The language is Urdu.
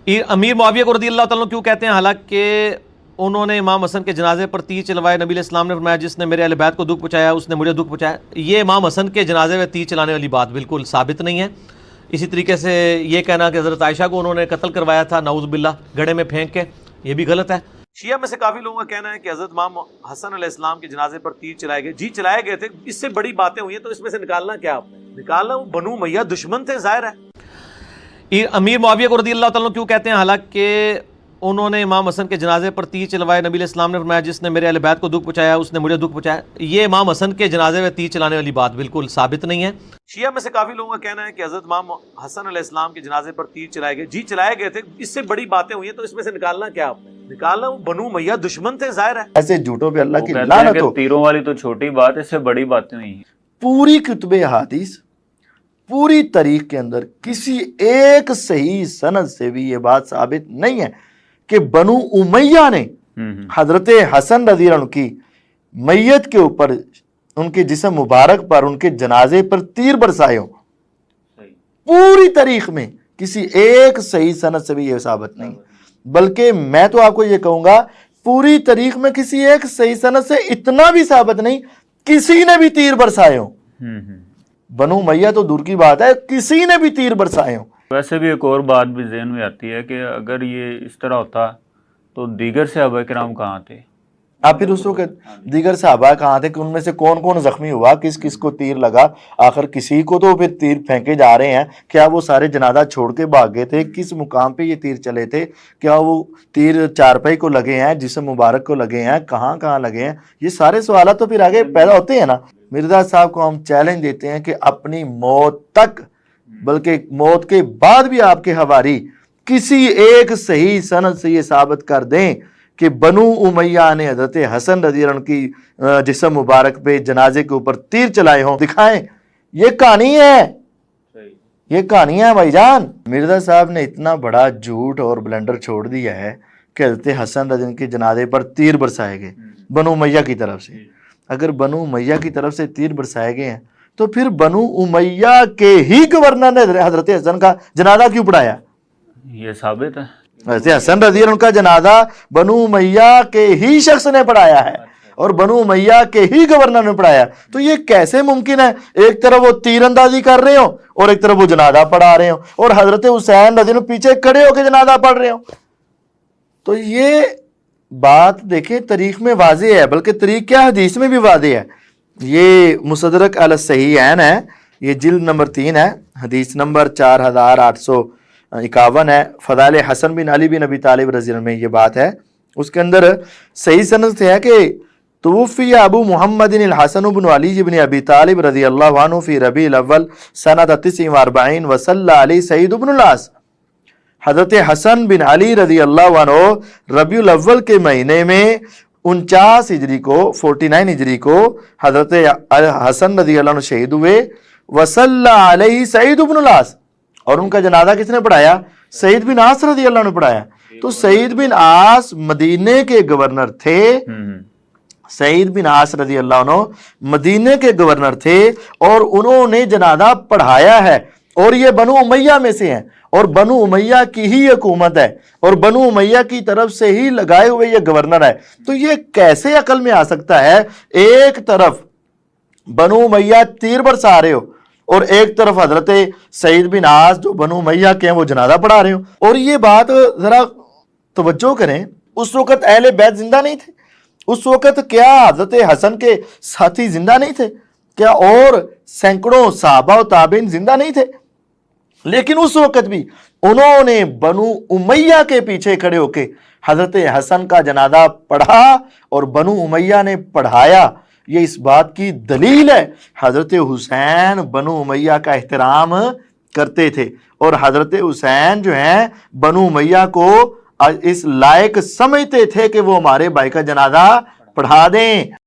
امیر معاویہ کو رضی اللہ تعالیٰ عنہ کیوں کہتے ہیں؟ حالانکہ انہوں نے امام حسن کے جنازے پر تیر چلوائے. نبی علیہ السلام نے فرمایا جس نے میرے اہل بیت کو دکھ پہنچایا اس نے مجھے دکھ پہنچایا. یہ امام حسن کے جنازے میں تیر چلانے والی بات بالکل ثابت نہیں ہے. اسی طریقے سے یہ کہنا کہ حضرت عائشہ کو انہوں نے قتل کروایا تھا نعوذ باللہ گڑھے میں پھینک کے، یہ بھی غلط ہے. شیعہ میں سے کافی لوگوں کا کہنا ہے کہ حضرت امام حسن علیہ السلام کے جنازے پر تیر چلائے گئے. جی چلائے گئے تھے، اس سے بڑی باتیں ہوئی ہیں، تو اس میں سے نکالنا کیا آپ نے؟ نکالنا وہ بنو امیہ دشمن تھے، ظاہر ہے. امیر معاویہ کو رضی اللہ تعالیٰ عنہ کیوں کہتے ہیں؟ حالانکہ انہوں نے امام حسن کے جنازے پر تیر چلوائے. نبی علیہ السلام نے فرمایا جس نے میرے اہل بیت کو دکھ پہنچایا اس نے مجھے دکھ پہنچایا. یہ امام حسن کے جنازے میں تیر چلانے والی بات بالکل ثابت نہیں ہے. شیعہ میں سے کافی لوگوں کا کہنا ہے کہ حضرت امام حسن علیہ السلام کے جنازے پر تیر چلائے گئے. جی چلائے گئے تھے، اس سے بڑی باتیں ہوئی ہیں، تو اس میں سے نکالنا کیا آپ نے؟ نکالنا وہ بنو امیہ دشمن تھے، ظاہر ہے. ایسے جھوٹوں پہ اللہ کی لعنت ہو. تیروں والی تو چھوٹی بات ہے، اس سے بڑی باتیں ہوئی ہیں. پوری کتب احادیث، پوری تاریخ کے اندر کسی ایک صحیح سند سے بھی یہ بات ثابت نہیں ہے کہ بنو امیہ نے حضرت حسن رضی اللہ عنہ کی میت کے اوپر، ان کے جسم مبارک پر، ان کے جنازے پر تیر برسائے ہوں. پوری تاریخ میں کسی ایک صحیح سند سے بھی یہ ثابت نہیں. بلکہ میں تو آپ کو یہ کہوں گا پوری تاریخ میں کسی ایک صحیح سند سے اتنا بھی ثابت نہیں کسی نے بھی تیر برسائے ہوں. بنو امیہ تو دور کی بات ہے، کسی نے بھی تیر برسائے ہوں. ویسے بھی ایک اور بات بھی ذہن میں آتی ہے کہ اگر یہ اس طرح ہوتا تو دیگر صحابہ کرام کہاں تھے؟ آپ پھر اس وقت دیگر صحابہ کہاں تھے کہ ان میں سے کون کون زخمی ہوا، کس کس کو تیر لگا؟ آخر کسی کو تو پھر تیر پھینکے جا رہے ہیں. کیا وہ سارے جنازہ چھوڑ کے بھاگ گئے تھے؟ کس مقام پہ یہ تیر چلے تھے؟ کیا وہ تیر چارپائی کو لگے ہیں، جسم مبارک کو لگے ہیں، کہاں کہاں لگے ہیں؟ یہ سارے سوالات تو پھر آگے پیدا ہوتے ہیں نا. مرزا صاحب کو ہم چیلنج دیتے ہیں کہ اپنی موت تک، بلکہ موت کے بعد بھی آپ کے حواری کسی ایک صحیح سند سے یہ ثابت کر دیں کہ بنو امیہ نے حضرت حسن رضی اللہ عنہ کی جسم مبارک پہ جنازے کے اوپر تیر چلائے ہوں. دکھائیں. یہ کہانی ہے، یہ کہانی ہے بھائی جان. مرزا صاحب نے اتنا بڑا جھوٹ اور بلنڈر چھوڑ دیا ہے کہ حضرت حسن رضی اللہ عنہ کے جنازے پر تیر برسائے گئے بنو امیہ کی طرف سے. اگر بنو امیہ کی طرف سے تیر برسائے گئے ہیں تو پھر بنو امیہ کے ہی گورنر نے حضرت حسن کا جنازہ کیوں پڑھایا؟ یہ ثابت ہے. حضرت حسن رضی اللہ عنہ کا جنازہ بنو امیہ کے ہی شخص نے پڑھایا ہے اور بنو امیہ کے ہی گورنر نے پڑھایا. تو یہ کیسے ممکن ہے ایک طرف وہ تیر اندازی کر رہے ہوں اور ایک طرف وہ جنازہ پڑھا رہے ہوں اور حضرت حسین رضی اللہ عنہ پیچھے کھڑے ہو کے جنازہ پڑھ رہے ہوں؟ تو یہ بات دیکھیں تاریخ میں واضح ہے، بلکہ تاریخ کیا حدیث میں بھی واضح ہے. یہ مصدرک علی الصحیحین ہے، یہ جلد نمبر 3 ہے، حدیث نمبر 4851 ہے. فضائل حسن بن علی بن ابی طالب رضی اللہ عنہ میں یہ بات ہے. اس کے اندر صحیح سند سے ہے کہ توفی ابو محمد الحسن بن علی بن ابی طالب رضی اللہ عنہ فی ربیع الاول سنۃ 49 وصلی علی سعید بن العاص. حضرت حسن بن علی رضی اللہ عنہ ربیع الاول کے مہینے میں 49 ہجری کو 49 ہجری کو حضرت حسن رضی اللہ عنہ شہید ہوئے. وصلی علیہ سعید بن العاص، اور ان کا جنازہ کس نے پڑھایا؟ سعید بن عاص رضی اللہ عنہ پڑھایا. تو سعید بن عاص مدینے کے گورنر تھے. سعید بن عاص رضی اللہ عنہ مدینے کے گورنر تھے اور انہوں نے جنازہ پڑھایا ہے، اور یہ بنو امیہ میں سے ہیں اور بنو امیہ کی ہی حکومت ہے اور بنو امیہ کی طرف سے ہی لگائے ہوئے یہ گورنر ہے. تو یہ کیسے عقل میں آ سکتا ہے ایک طرف بنو امیہ تیر برسا رہے ہو اور ایک طرف حضرت سعید بن عاص جو بنو امیہ کے ہیں وہ جنازہ پڑھا رہے ہو؟ اور یہ بات ذرا توجہ کریں، اس وقت اہل بیت زندہ نہیں تھے؟ اس وقت کیا حضرت حسن کے ساتھی زندہ نہیں تھے؟ کیا اور سینکڑوں صحابہ و تابعین زندہ نہیں تھے؟ لیکن اس وقت بھی انہوں نے بنو امیہ کے پیچھے کھڑے ہو کے حضرت حسن کا جنازہ پڑھا اور بنو امیہ نے پڑھایا. یہ اس بات کی دلیل ہے حضرت حسین بنو امیہ کا احترام کرتے تھے اور حضرت حسین جو ہیں بنو امیہ کو اس لائق سمجھتے تھے کہ وہ ہمارے بھائی کا جنازہ پڑھا دیں.